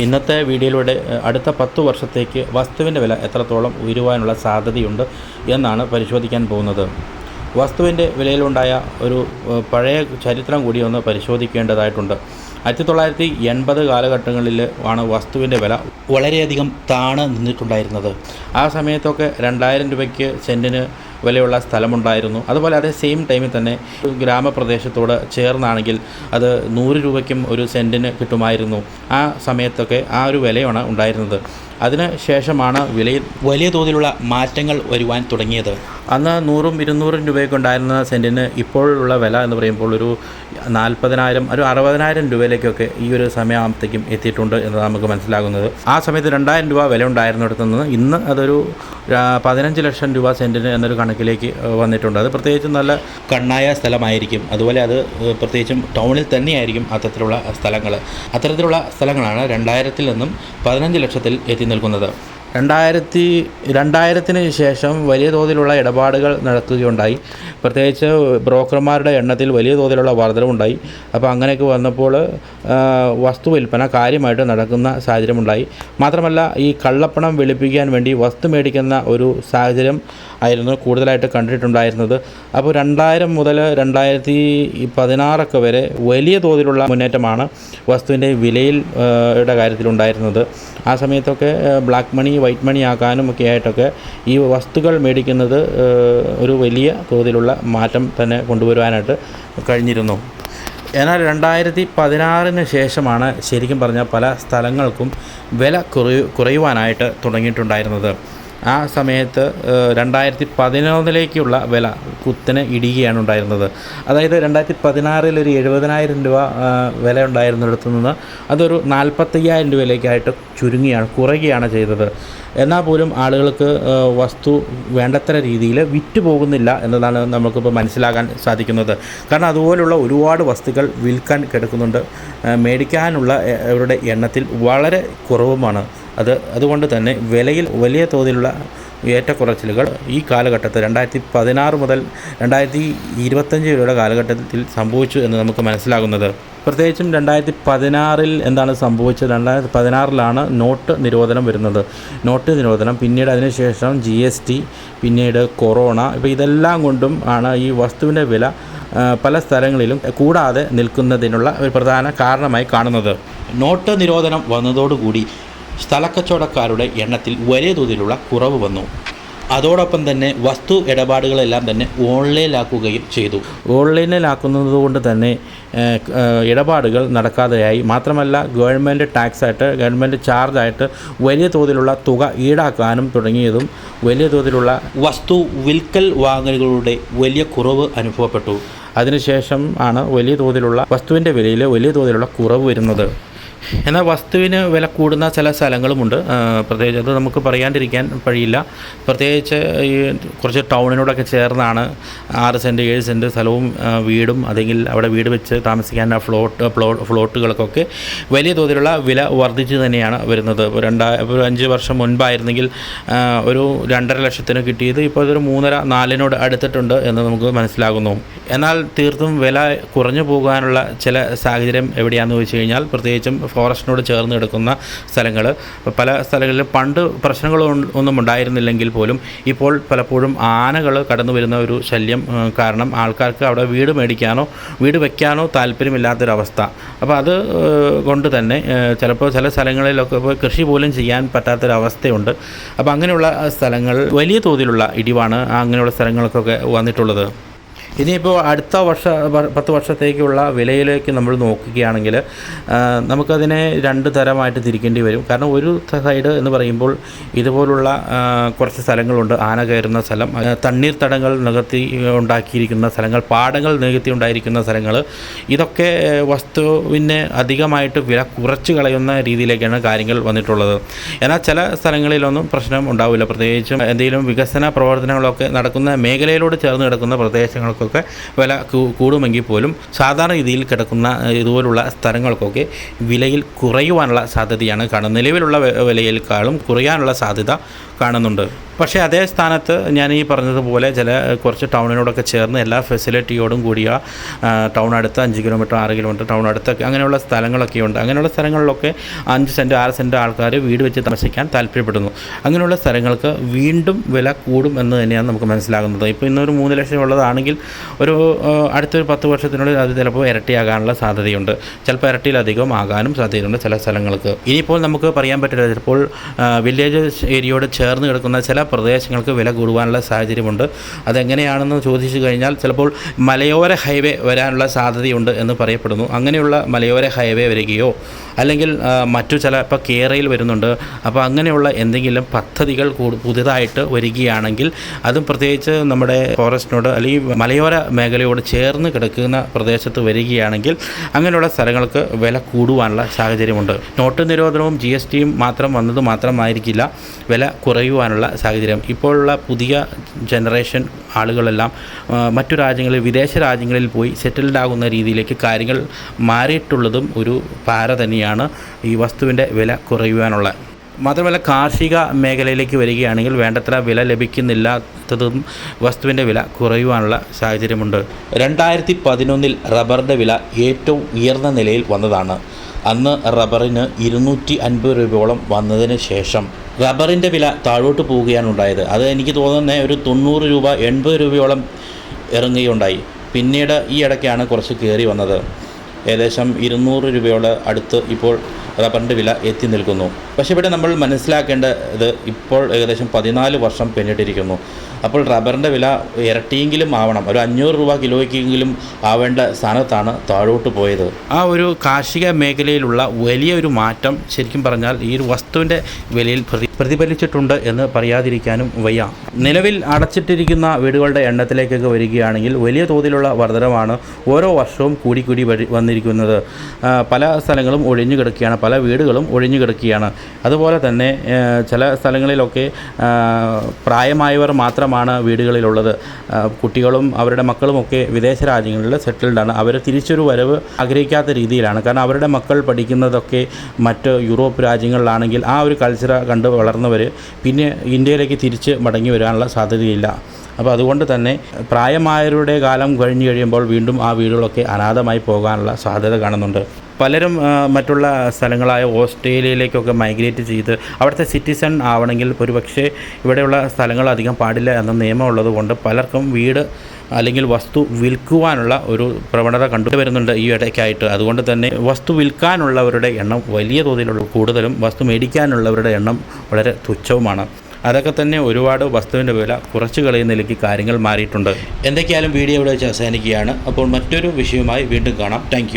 ഇന്നത്തെ വീഡിയോയിലൂടെ അടുത്ത 10 വർഷത്തേക്ക് വസ്തുവിൻ്റെ വില എത്രത്തോളം ഉയരുവാനുള്ള സാധ്യതയുണ്ട് എന്നാണ് പരിശോധിക്കാൻ പോകുന്നത്. വസ്തുവിൻ്റെ വിലയിലുണ്ടായ ഒരു പഴയ ചരിത്രം കൂടി ഒന്ന് പരിശോധിക്കേണ്ടതായിട്ടുണ്ട്. 1980 കാലഘട്ടങ്ങളിൽ ആണ് വസ്തുവിൻ്റെ വില വളരെയധികം താണ് നിന്നിട്ടുണ്ടായിരുന്നത്. ആ സമയത്തൊക്കെ 2000 രൂപയ്ക്ക് സെൻറ്റിന് വിലയുള്ള സ്ഥലമുണ്ടായിരുന്നു. അതുപോലെ അതേ സെയിം ടൈമിൽ തന്നെ ഗ്രാമപ്രദേശത്തോട് ചേർന്നാണെങ്കിൽ അത് 100 രൂപയ്ക്കും ഒരു സെൻറ്റിന് കിട്ടുമായിരുന്നു. ആ സമയത്തൊക്കെ ആ ഒരു വിലയാണ് ഉണ്ടായിരുന്നത്. അതിന് ശേഷമാണ് വിലയിൽ വലിയ തോതിലുള്ള മാറ്റങ്ങൾ വരുവാൻ തുടങ്ങിയത്. അന്ന് 100ഉം 200 രൂപയൊക്കെ ഉണ്ടായിരുന്ന സെൻറ്റിന് ഇപ്പോഴുള്ള വില എന്ന് പറയുമ്പോൾ ഒരു 40,000 ഒരു 60,000 രൂപയിലേക്കൊക്കെ ഈ ഒരു സമയമാകുമ്പോഴത്തേക്കും എത്തിയിട്ടുണ്ട് എന്ന് നമുക്ക് മനസ്സിലാകുന്നത്. ആ സമയത്ത് 2000 രൂപ വില ഉണ്ടായിരുന്നിടത്തു നിന്ന് ഇന്ന് അതൊരു 15 ലക്ഷം രൂപ സെൻറ്റിന് എന്നൊരു കണക്കിലേക്ക് വന്നിട്ടുണ്ട്. അത് പ്രത്യേകിച്ചും നല്ല കണ്ണായ സ്ഥലമായിരിക്കും. അതുപോലെ അത് പ്രത്യേകിച്ചും ടൗണിൽ തന്നെയായിരിക്കും അത്തരത്തിലുള്ള സ്ഥലങ്ങളാണ് 2000-ൽ നിന്നും 15 ലക്ഷത്തിൽ എത്തി നിൽക്കുന്നത്. 2000-ന് ശേഷം വലിയ തോതിലുള്ള ഇടപാടുകൾ നടക്കുകയുണ്ടായി. പ്രത്യേകിച്ച് ബ്രോക്കർമാരുടെ എണ്ണത്തിൽ വലിയ തോതിലുള്ള വർധനവുണ്ടായി. അപ്പോൾ അങ്ങനെയൊക്കെ വന്നപ്പോൾ വസ്തു വിൽപ്പന കാര്യമായിട്ട് നടക്കുന്ന സാഹചര്യമുണ്ടായി. മാത്രമല്ല ഈ കള്ളപ്പണം വെളുപ്പിക്കാൻ വേണ്ടി വസ്തു മേടിക്കുന്ന ഒരു സാഹചര്യം ആയിരുന്നു കൂടുതലായിട്ട് കണ്ടിട്ടുണ്ടായിരുന്നത്. അപ്പോൾ 2000 മുതൽ 2016 വരെ വലിയ തോതിലുള്ള മുന്നേറ്റമാണ് വസ്തുവിൻ്റെ വിലയിൽ കാര്യത്തിലുണ്ടായിരുന്നത്. ആ സമയത്തൊക്കെ ബ്ലാക്ക് മണി വൈറ്റ് മണി ആക്കാനും ഒക്കെ ആയിട്ടൊക്കെ ഈ വസ്തുക്കൾ മേടിക്കുന്നത് ഒരു വലിയ തോതിലുള്ള മാറ്റം തന്നെ കൊണ്ടുവരുവാനായിട്ട് കഴിഞ്ഞിരുന്നു. എന്നാൽ 2016-ന് ശേഷമാണ് ശരിക്കും പറഞ്ഞാൽ പല സ്ഥലങ്ങൾക്കും വില കുറയുവാനായിട്ട് തുടങ്ങിയിട്ടുണ്ടായിരുന്നത്. ആ സമയത്ത് 2011-ലേക്കുള്ള വില കുത്തനെ ഇടിയുകയാണ് ഉണ്ടായിരുന്നത്. അതായത് 2016-ൽ ഒരു 70,000 രൂപ വില ഉണ്ടായിരുന്നിടത്തു നിന്ന് അതൊരു 45,000 രൂപയിലേക്കായിട്ട് കുറയുകയാണ് ചെയ്തത്. എന്നാൽ പോലും ആളുകൾക്ക് വസ്തു വേണ്ടത്ര രീതിയിൽ വിറ്റ് പോകുന്നില്ല എന്നതാണ് നമുക്കിപ്പോൾ മനസ്സിലാക്കാൻ സാധിക്കുന്നത്. കാരണം അതുപോലുള്ള ഒരുപാട് വസ്തുക്കൾ വിൽക്കാൻ കിടക്കുന്നുണ്ട്. മേടിക്കാനുള്ള അവരുടെ എണ്ണത്തിൽ വളരെ കുറവുമാണ്. അതുകൊണ്ട് തന്നെ വിലയിൽ വലിയ തോതിലുള്ള ഏറ്റക്കുറച്ചിലുകൾ ഈ കാലഘട്ടത്തിൽ 2016 മുതൽ 2025 വരെയുള്ള കാലഘട്ടത്തിൽ സംഭവിച്ചു എന്ന് നമുക്ക് മനസ്സിലാകുന്നത്. പ്രത്യേകിച്ചും 2016-ൽ എന്താണ് സംഭവിച്ചത്? 2016-ലാണ് നോട്ട് നിരോധനം വരുന്നത്. നോട്ട് നിരോധനം, പിന്നീട് അതിനുശേഷം GST, പിന്നീട് കൊറോണ, ഇപ്പോൾ ഇതെല്ലാം കൊണ്ടും ആണ് ഈ വസ്തുവിൻ്റെ വില പല സ്ഥലങ്ങളിലും കൂടാതെ നിൽക്കുന്നതിനുള്ള ഒരു പ്രധാന കാരണമായി കാണുന്നത്. നോട്ട് നിരോധനം വന്നതോടുകൂടി സ്ഥലക്കച്ചവടക്കാരുടെ എണ്ണത്തിൽ വലിയ തോതിലുള്ള കുറവ് വന്നു. അതോടൊപ്പം തന്നെ വസ്തു ഇടപാടുകളെല്ലാം തന്നെ ഓൺലൈനിലാക്കുകയും ചെയ്തു. ഓൺലൈനിലാക്കുന്നത് കൊണ്ട് തന്നെ ഇടപാടുകൾ നടക്കാതെയായി. മാത്രമല്ല ഗവൺമെൻറ് ചാർജായിട്ട് വലിയ തോതിലുള്ള തുക ഈടാക്കാനും തുടങ്ങിയതും വലിയ തോതിലുള്ള വസ്തു വിൽക്കൽ വാങ്ങലുകളുടെ വലിയ കുറവ് അനുഭവപ്പെട്ടു. അതിനുശേഷം ആണ് വലിയ തോതിലുള്ള വസ്തുവിൻ്റെ വിലയിൽ വലിയ തോതിലുള്ള കുറവ് വരുന്നത്. എന്നാൽ വസ്തുവിന് വില കൂടുന്ന ചില സ്ഥലങ്ങളുമുണ്ട്. പ്രത്യേകിച്ച് അത് നമുക്ക് പറയാണ്ടിരിക്കാൻ കഴിയില്ല. പ്രത്യേകിച്ച് ഈ കുറച്ച് ടൗണിനോടൊക്കെ ചേർന്നാണ് 6 സെൻറ്റ് 7 സെൻറ്റ് സ്ഥലവും വീടും, അല്ലെങ്കിൽ അവിടെ വീട് വെച്ച് താമസിക്കാൻ ഫ്ലോട്ടുകൾക്കൊക്കെ വലിയ തോതിലുള്ള വില വർദ്ധിച്ച് തന്നെയാണ് വരുന്നത്. 5 വർഷം മുൻപായിരുന്നെങ്കിൽ ഒരു 2.5 ലക്ഷത്തിന് കിട്ടിയത് ഇപ്പോൾ അതൊരു 3.5-4 അടുത്തിട്ടുണ്ട് എന്ന് നമുക്ക് മനസ്സിലാകുന്നു. എന്നാൽ തീർത്തും വില കുറഞ്ഞു പോകാനുള്ള ചില സാഹചര്യം എവിടെയാണെന്ന് വെച്ച് കഴിഞ്ഞാൽ പ്രത്യേകിച്ചും ഫോറസ്റ്റിനോട് ചേർന്ന് കിടക്കുന്ന സ്ഥലങ്ങൾ. പല സ്ഥലങ്ങളിലും പണ്ട് പ്രശ്നങ്ങളൊന്നും ഉണ്ടായിരുന്നില്ലെങ്കിൽ പോലും ഇപ്പോൾ പലപ്പോഴും ആനകൾ കടന്നു വരുന്ന ഒരു ശല്യം കാരണം ആൾക്കാർക്ക് അവിടെ വീട് വയ്ക്കാനോ താല്പര്യമില്ലാത്തൊരവസ്ഥ. അപ്പോൾ അത് കൊണ്ട് തന്നെ ചിലപ്പോൾ ചില സ്ഥലങ്ങളിലൊക്കെ ഇപ്പോൾ കൃഷി പോലും ചെയ്യാൻ പറ്റാത്തൊരവസ്ഥയുണ്ട്. അപ്പോൾ അങ്ങനെയുള്ള സ്ഥലങ്ങൾ വലിയ തോതിലുള്ള ഇടിവാണ് അങ്ങനെയുള്ള സ്ഥലങ്ങൾക്കൊക്കെ വന്നിട്ടുള്ളത്. ഇനിയിപ്പോൾ അടുത്ത 10 വർഷത്തേക്കുള്ള വിലയിലേക്ക് നമ്മൾ നോക്കുകയാണെങ്കിൽ നമുക്കതിനെ 2 തരമായിട്ട് തിരിക്കേണ്ടി വരും. കാരണം ഒരു സൈഡ് എന്ന് പറയുമ്പോൾ ഇതുപോലുള്ള കുറച്ച് സ്ഥലങ്ങളുണ്ട്. ആന കയറുന്ന സ്ഥലം, തണ്ണീർത്തടങ്ങൾ നികത്തി ഉണ്ടാക്കിയിരിക്കുന്ന സ്ഥലങ്ങൾ, പാടങ്ങൾ നികത്തി ഉണ്ടായിരിക്കുന്ന സ്ഥലങ്ങൾ, ഇതൊക്കെ വസ്തുവിനെ അധികമായിട്ട് വില കുറച്ച് കളയുന്ന രീതിയിലേക്കാണ് കാര്യങ്ങൾ വന്നിട്ടുള്ളത്. എന്നാൽ ചില സ്ഥലങ്ങളിലൊന്നും പ്രശ്നം ഉണ്ടാവില്ല. പ്രത്യേകിച്ചും എന്തെങ്കിലും വികസന പ്രവർത്തനങ്ങളൊക്കെ നടക്കുന്ന മേഖലയിലൂടെ ചേർന്ന് കിടക്കുന്ന പ്രദേശങ്ങൾക്ക് സ്ഥലങ്ങൾക്കൊക്കെ വില കൂടുമെങ്കിൽ പോലും സാധാരണ രീതിയിൽ കിടക്കുന്ന ഇതുപോലുള്ള സ്ഥലങ്ങൾക്കൊക്കെ വിലയിൽ കുറയുവാനുള്ള സാധ്യതയാണ് കാണുന്നത്. നിലവിലുള്ള വിലയേക്കാളും കുറയാനുള്ള സാധ്യത കാണുന്നുണ്ട്. പക്ഷേ അതേ സ്ഥാനത്ത് ഞാൻ ഈ പറഞ്ഞതുപോലെ കുറച്ച് ടൗണിനോടൊക്കെ ചേർന്ന് എല്ലാ ഫെസിലിറ്റിയോടും കൂടിയ ടൗൺ അടുത്ത് 5 കിലോമീറ്റർ 6 കിലോമീറ്റർ ടൗൺ അടുത്തൊക്കെ അങ്ങനെയുള്ള സ്ഥലങ്ങളൊക്കെ ഉണ്ട്. അങ്ങനെയുള്ള സ്ഥലങ്ങളിലൊക്കെ 5 സെൻറ്റ് 6 സെൻറ്റ് ആൾക്കാർ വീട് വെച്ച് താമസിക്കാൻ താല്പര്യപ്പെടുന്നു. അങ്ങനെയുള്ള സ്ഥലങ്ങൾക്ക് വീണ്ടും വില കൂടും എന്ന് തന്നെയാണ് നമുക്ക് മനസ്സിലാകുന്നത്. ഇപ്പോൾ ഇന്നൊരു 3 ലക്ഷം ഉള്ളതാണെങ്കിൽ അടുത്തൊരു 10 വർഷത്തിനുള്ളിൽ അത് ചിലപ്പോൾ ഇരട്ടിയാകാനുള്ള സാധ്യതയുണ്ട്. ചിലപ്പോൾ ഇരട്ടിയിലധികം ആകാനും സാധ്യതയുണ്ട് ചില സ്ഥലങ്ങൾക്ക്. ഇനിയിപ്പോൾ നമുക്ക് പറയാൻ പറ്റില്ല, ചിലപ്പോൾ വില്ലേജ് ഏരിയയോട് ചേർന്ന് കിടക്കുന്ന ചില പ്രദേശങ്ങൾക്ക് വില കൂടുവാനുള്ള സാഹചര്യമുണ്ട്. അതെങ്ങനെയാണെന്ന് ചോദിച്ചു കഴിഞ്ഞാൽ ചിലപ്പോൾ മലയോര ഹൈവേ വരാനുള്ള സാധ്യതയുണ്ട് എന്ന് പറയപ്പെടുന്നു. അങ്ങനെയുള്ള മലയോര ഹൈവേ വരികയോ അല്ലെങ്കിൽ മറ്റു ഇപ്പോൾ കേരയിൽ വരുന്നുണ്ട്. അപ്പോൾ അങ്ങനെയുള്ള എന്തെങ്കിലും പദ്ധതികൾ പുതുതായിട്ട് വരികയാണെങ്കിൽ അതും പ്രത്യേകിച്ച് നമ്മുടെ ഫോറസ്റ്റിനോട് അല്ലെങ്കിൽ മലയോര മേഖലയോട് ചേർന്ന് കിടക്കുന്ന പ്രദേശത്ത് വരികയാണെങ്കിൽ അങ്ങനെയുള്ള സ്ഥലങ്ങൾക്ക് വില കൂടുവാനുള്ള സാഹചര്യമുണ്ട്. നോട്ട് നിരോധനവും GSTയും മാത്രമായിരിക്കില്ല വില കുറയുവാനുള്ള സാഹചര്യം. ഇപ്പോഴുള്ള പുതിയ ജനറേഷൻ ആളുകളെല്ലാം മറ്റു രാജ്യങ്ങളിൽ വിദേശ രാജ്യങ്ങളിൽ പോയി സെറ്റിൽഡ് ആകുന്ന രീതിയിലേക്ക് കാര്യങ്ങൾ മാറിയിട്ടുള്ളതും ഒരു പാര തന്നെയാണ് ഈ വസ്തുവിൻ്റെ വില കുറയുവാനുള്ള. മാത്രമല്ല കാർഷിക മേഖലയിലേക്ക് വരികയാണെങ്കിൽ വേണ്ടത്ര വില ലഭിക്കുന്നില്ലാത്തതും വസ്തുവിൻ്റെ വില കുറയുവാനുള്ള സാഹചര്യമുണ്ട്. 2011 റബ്ബറിൻ്റെ വില ഏറ്റവും ഉയർന്ന നിലയിൽ വന്നതാണ്. അന്ന് റബ്ബറിന് 250 രൂപയോളം വന്നതിന് ശേഷം റബ്ബറിൻ്റെ വില താഴോട്ട് പോവുകയാണ് ഉണ്ടായത്. അത് എനിക്ക് തോന്നുന്നത് ഒരു 90 രൂപ 80 രൂപയോളം ഇറങ്ങുകയുണ്ടായി. പിന്നീട് ഈ ഇടയ്ക്കാണ് കുറച്ച് കയറി വന്നത്. ഏകദേശം 200 രൂപയോട് അടുത്ത് ഇപ്പോൾ റബ്ബറിൻ്റെ വില എത്തി നിൽക്കുന്നു. പക്ഷേ ഇവിടെ നമ്മൾ മനസ്സിലാക്കേണ്ടത് ഇപ്പോൾ ഏകദേശം 14 വർഷം പിന്നിട്ടിരിക്കുന്നു. അപ്പോൾ റബ്ബറിൻ്റെ വില ഇരട്ടിയെങ്കിലും ആവണം, ഒരു 500 രൂപ കിലോയ്ക്കെങ്കിലും ആവേണ്ട സ്ഥാനത്താണ് താഴോട്ട് പോയത്. ആ ഒരു കാർഷിക മേഖലയിലുള്ള വലിയൊരു മാറ്റം ശരിക്കും പറഞ്ഞാൽ ഈ ഒരു വസ്തുവിൻ്റെ വിലയിൽ പ്രതിഫലിച്ചിട്ടുണ്ട് എന്ന് പറയാതിരിക്കാനും വയ്യ. നിലവിൽ അടച്ചിട്ടിരിക്കുന്ന വീടുകളുടെ എണ്ണത്തിലേക്കൊക്കെ വരികയാണെങ്കിൽ വലിയ തോതിലുള്ള വർധനമാണ് ഓരോ വർഷവും കൂടി വന്നിരിക്കുന്നത്. പല സ്ഥലങ്ങളും ഒഴിഞ്ഞു കിടക്കുകയാണ്, പല വീടുകളും ഒഴിഞ്ഞു കിടക്കുകയാണ്. അതുപോലെ തന്നെ ചില സ്ഥലങ്ങളിലൊക്കെ പ്രായമായവർ മാത്രമാണ് വീടുകളിലുള്ളത്. കുട്ടികളും അവരുടെ മക്കളുമൊക്കെ വിദേശ രാജ്യങ്ങളിൽ സെറ്റിൽഡാണ്. അവർ തിരിച്ചൊരു വരവ് ആഗ്രഹിക്കാത്ത രീതിയിലാണ്. കാരണം അവരുടെ മക്കൾ പഠിക്കുന്നതൊക്കെ മറ്റ് യൂറോപ്പ് രാജ്യങ്ങളിലാണെങ്കിൽ ആ ഒരു കൾച്ചർ കണ്ട് വളർന്നവർ പിന്നെ ഇന്ത്യയിലേക്ക് തിരിച്ച് മടങ്ങി വരാനുള്ള സാധ്യതയില്ല. അപ്പോൾ അതുകൊണ്ട് തന്നെ പ്രായമായവരുടെ കാലം കഴിഞ്ഞ് കഴിയുമ്പോൾ വീണ്ടും ആ വീടുകളൊക്കെ അനാഥമായി പോകാനുള്ള സാധ്യത കാണുന്നുണ്ട്. പലരും മറ്റുള്ള സ്ഥലങ്ങളായ ഓസ്ട്രേലിയയിലേക്കൊക്കെ മൈഗ്രേറ്റ് ചെയ്ത് അവിടുത്തെ സിറ്റിസൺ ആവണമെങ്കിൽ ഒരുപക്ഷെ ഇവിടെയുള്ള സ്ഥലങ്ങൾ അധികം പാടില്ല എന്ന നിയമം ഉള്ളതുകൊണ്ട് പലർക്കും വീട് അല്ലെങ്കിൽ വസ്തു വിൽക്കുവാനുള്ള ഒരു പ്രവണത കണ്ടുവരുന്നുണ്ട് ഈ ഇടയ്ക്കായിട്ട്. അതുകൊണ്ട് തന്നെ വസ്തു വിൽക്കാനുള്ളവരുടെ എണ്ണം വലിയ തോതിലുള്ള കൂടുതലും വസ്തു മേടിക്കാനുള്ളവരുടെ എണ്ണം വളരെ തുച്ഛവുമാണ്. അതൊക്കെ തന്നെ ഒരുപാട് വസ്തുവിൻ്റെ വില കുറച്ച് കളയുന്നതിലേക്ക് കാര്യങ്ങൾ മാറിയിട്ടുണ്ട്. എന്തൊക്കെയായാലും വീഡിയോ ഇവിടെ വെച്ച് അവസാനിക്കുകയാണ്. അപ്പോൾ മറ്റൊരു വിഷയവുമായി വീണ്ടും കാണാം. താങ്ക്